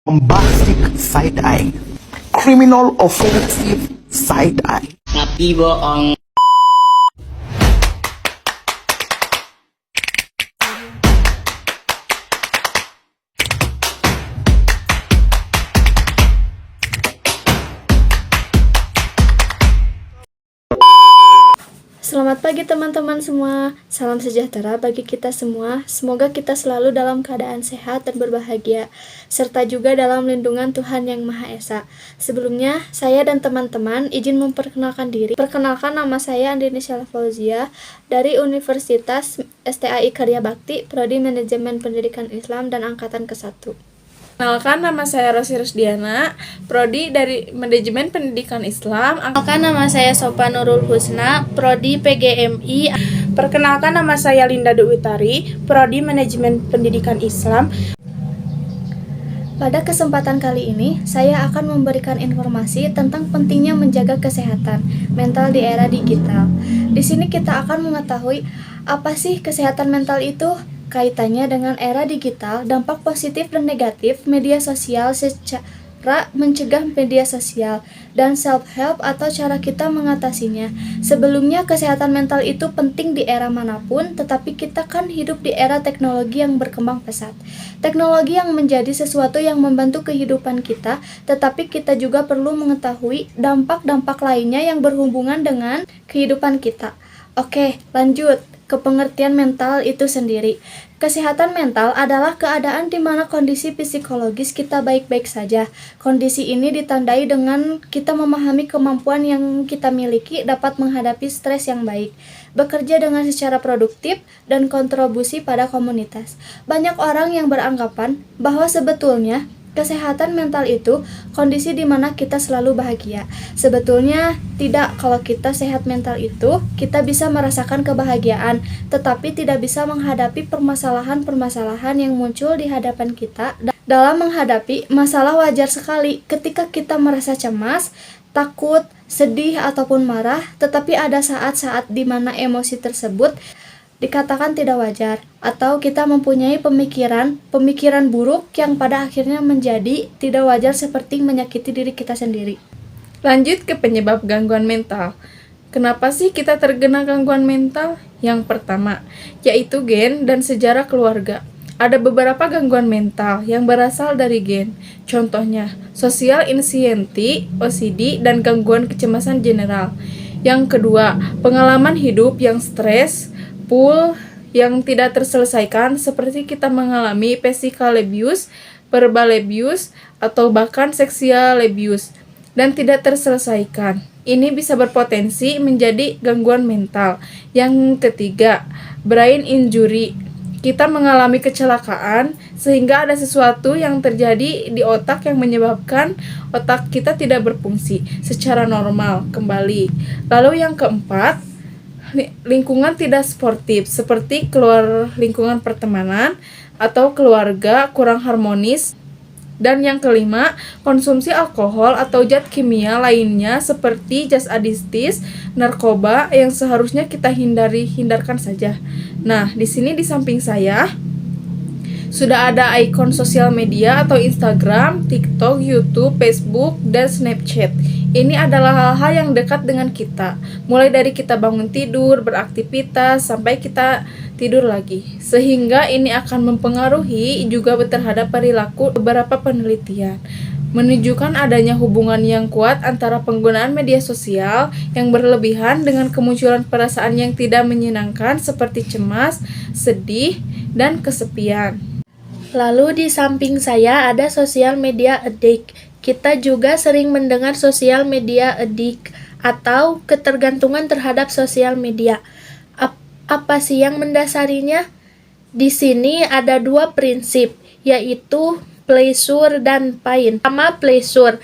bombastic side eye, criminal offensive side eye. Tapi bohong. Selamat pagi teman-teman semua, salam sejahtera bagi kita semua. Semoga kita selalu dalam keadaan sehat dan berbahagia, serta juga dalam lindungan Tuhan Yang Maha Esa. Sebelumnya, saya dan teman-teman izin memperkenalkan diri. Perkenalkan, nama saya Andini Syala Fauzia dari Universitas STAI Karya Bakti, Prodi Manajemen Pendidikan Islam dan Angkatan ke-1. Perkenalkan, nama saya Rosi Rusdiana, Prodi dari Manajemen Pendidikan Islam. Perkenalkan, nama saya Sopa Nurul Husna, Prodi PGMI. Perkenalkan, nama saya Linda Duwitari, Prodi Manajemen Pendidikan Islam. Pada kesempatan kali ini, saya akan memberikan informasi tentang pentingnya menjaga kesehatan mental di era digital. Di sini kita akan mengetahui apa sih kesehatan mental itu, kaitannya dengan era digital, dampak positif dan negatif media sosial secara mencegah media sosial, dan self-help atau cara kita mengatasinya. Sebelumnya, kesehatan mental itu penting di era manapun, tetapi kita kan hidup di era teknologi yang berkembang pesat. Teknologi yang menjadi sesuatu yang membantu kehidupan kita, tetapi kita juga perlu mengetahui dampak-dampak lainnya yang berhubungan dengan kehidupan kita. Oke, lanjut ke pengertian mental itu sendiri. Kesehatan mental adalah keadaan di mana kondisi psikologis kita baik-baik saja. Kondisi ini ditandai dengan kita memahami kemampuan yang kita miliki dapat menghadapi stres yang baik, bekerja dengan secara produktif, dan kontribusi pada komunitas. Banyak orang yang beranggapan bahwa sebetulnya kesehatan mental itu kondisi di mana kita selalu bahagia. Sebetulnya tidak. Kalau kita sehat mental itu, kita bisa merasakan kebahagiaan, tetapi tidak bisa menghadapi permasalahan-permasalahan yang muncul di hadapan kita. Dalam menghadapi masalah, wajar sekali ketika kita merasa cemas, takut, sedih, ataupun marah, tetapi ada saat-saat di mana emosi tersebut dikatakan tidak wajar, atau kita mempunyai pemikiran buruk yang pada akhirnya menjadi tidak wajar seperti menyakiti diri kita sendiri. Lanjut ke penyebab gangguan mental. Kenapa sih kita terkena gangguan mental? Yang pertama, yaitu gen dan sejarah keluarga. Ada beberapa gangguan mental yang berasal dari gen. Contohnya, social anxiety, OCD, dan gangguan kecemasan general. Yang kedua, pengalaman hidup yang stres, yang tidak terselesaikan, seperti kita mengalami physical abuse, verbal abuse, atau bahkan sexual abuse, dan tidak terselesaikan. Ini bisa berpotensi menjadi gangguan mental. Yang ketiga, brain injury. Kita mengalami kecelakaan sehingga ada sesuatu yang terjadi di otak yang menyebabkan otak kita tidak berfungsi secara normal kembali. Lalu yang keempat, lingkungan tidak sportif, seperti lingkungan pertemanan atau keluarga kurang harmonis. Dan yang kelima, konsumsi alkohol atau zat kimia lainnya seperti zat adiktif, narkoba yang seharusnya kita hindarkan saja. Nah, di sini di samping saya sudah ada ikon sosial media atau Instagram, TikTok, YouTube, Facebook, dan Snapchat. Ini adalah hal-hal yang dekat dengan kita, mulai dari kita bangun tidur, beraktivitas, sampai kita tidur lagi. Sehingga ini akan mempengaruhi juga terhadap perilaku. Beberapa penelitian menunjukkan adanya hubungan yang kuat antara penggunaan media sosial yang berlebihan dengan kemunculan perasaan yang tidak menyenangkan seperti cemas, sedih, dan kesepian. Lalu di samping saya ada social media addict. Kita juga sering mendengar social media addict atau ketergantungan terhadap sosial media. Apa sih yang mendasarinya? Di sini ada dua prinsip, yaitu pleasure dan pain. Pertama, pleasure.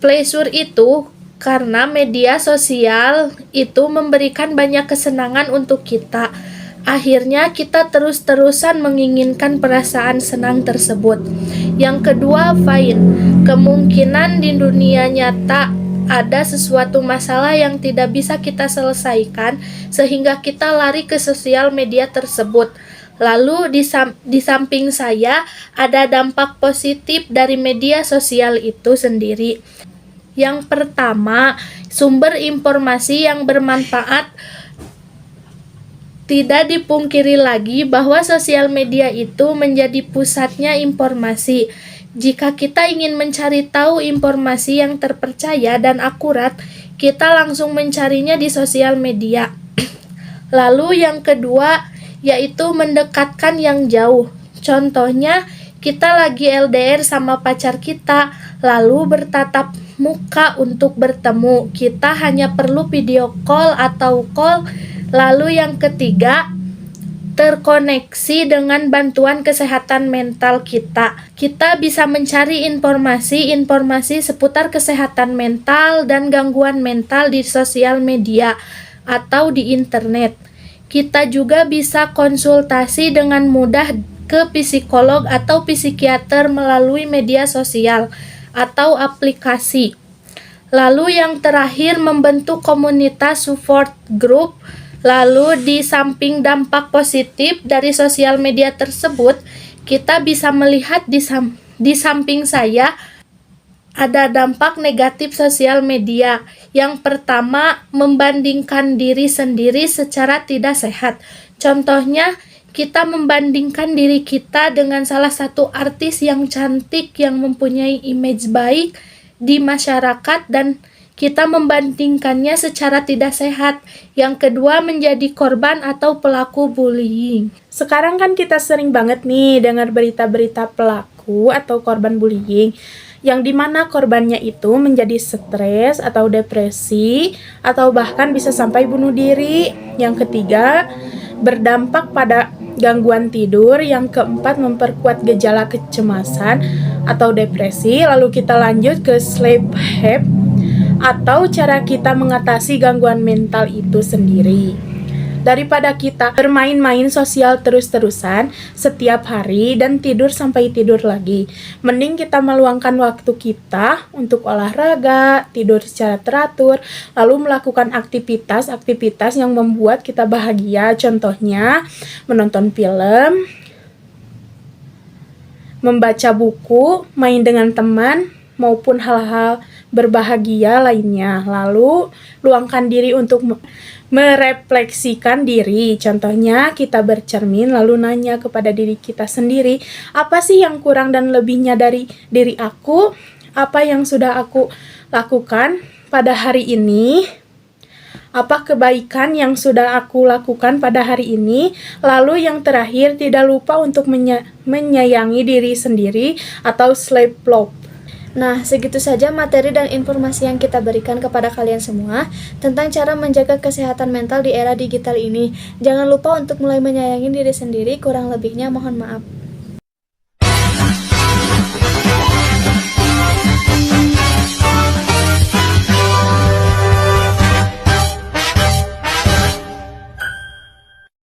Pleasure itu karena media sosial itu memberikan banyak kesenangan untuk kita. Akhirnya kita terus-terusan menginginkan perasaan senang tersebut. Yang kedua, pain. Kemungkinan di dunia nyata ada sesuatu masalah yang tidak bisa kita selesaikan, sehingga kita lari ke sosial media tersebut. Lalu di samping saya ada dampak positif dari media sosial itu sendiri. Yang pertama, sumber informasi yang bermanfaat. Tidak dipungkiri lagi bahwa sosial media itu menjadi pusatnya informasi. Jika kita ingin mencari tahu informasi yang terpercaya dan akurat, kita langsung mencarinya di sosial media. Lalu yang kedua, yaitu mendekatkan yang jauh. Contohnya, kita lagi LDR sama pacar kita, lalu bertatap muka untuk bertemu. Kita hanya perlu video call atau call. Lalu yang ketiga, terkoneksi dengan bantuan kesehatan mental kita. Kita bisa mencari informasi seputar kesehatan mental dan gangguan mental di sosial media atau di internet. Kita juga bisa konsultasi dengan mudah ke psikolog atau psikiater melalui media sosial atau aplikasi. Lalu yang terakhir, membentuk komunitas support group. Lalu di samping dampak positif dari sosial media tersebut, kita bisa melihat di samping saya ada dampak negatif sosial media. Yang pertama, membandingkan diri sendiri secara tidak sehat. Contohnya, kita membandingkan diri kita dengan salah satu artis yang cantik yang mempunyai image baik di masyarakat dan kita membandingkannya secara tidak sehat. Yang kedua, menjadi korban atau pelaku bullying. Sekarang kan kita sering banget nih dengar berita-berita pelaku atau korban bullying, yang dimana korbannya itu menjadi stres atau depresi, atau bahkan bisa sampai bunuh diri. Yang ketiga, berdampak pada gangguan tidur. Yang keempat, memperkuat gejala kecemasan atau depresi. Lalu kita lanjut ke sleep habit, atau cara kita mengatasi gangguan mental itu sendiri. Daripada kita bermain-main sosial terus-terusan setiap hari dan tidur sampai tidur lagi, mending kita meluangkan waktu kita untuk olahraga, tidur secara teratur, lalu melakukan aktivitas yang membuat kita bahagia. Contohnya, menonton film, membaca buku, main dengan teman, maupun hal-hal berbahagia lainnya. Lalu luangkan diri untuk merefleksikan diri. Contohnya, kita bercermin lalu nanya kepada diri kita sendiri, apa sih yang kurang dan lebihnya dari diri aku? Apa yang sudah aku lakukan pada hari ini? Apa kebaikan yang sudah aku lakukan pada hari ini? Lalu yang terakhir, tidak lupa untuk menyayangi diri sendiri atau self-love. Nah, segitu saja materi dan informasi yang kita berikan kepada kalian semua tentang cara menjaga kesehatan mental di era digital ini. Jangan lupa untuk mulai menyayangi diri sendiri, kurang lebihnya mohon maaf.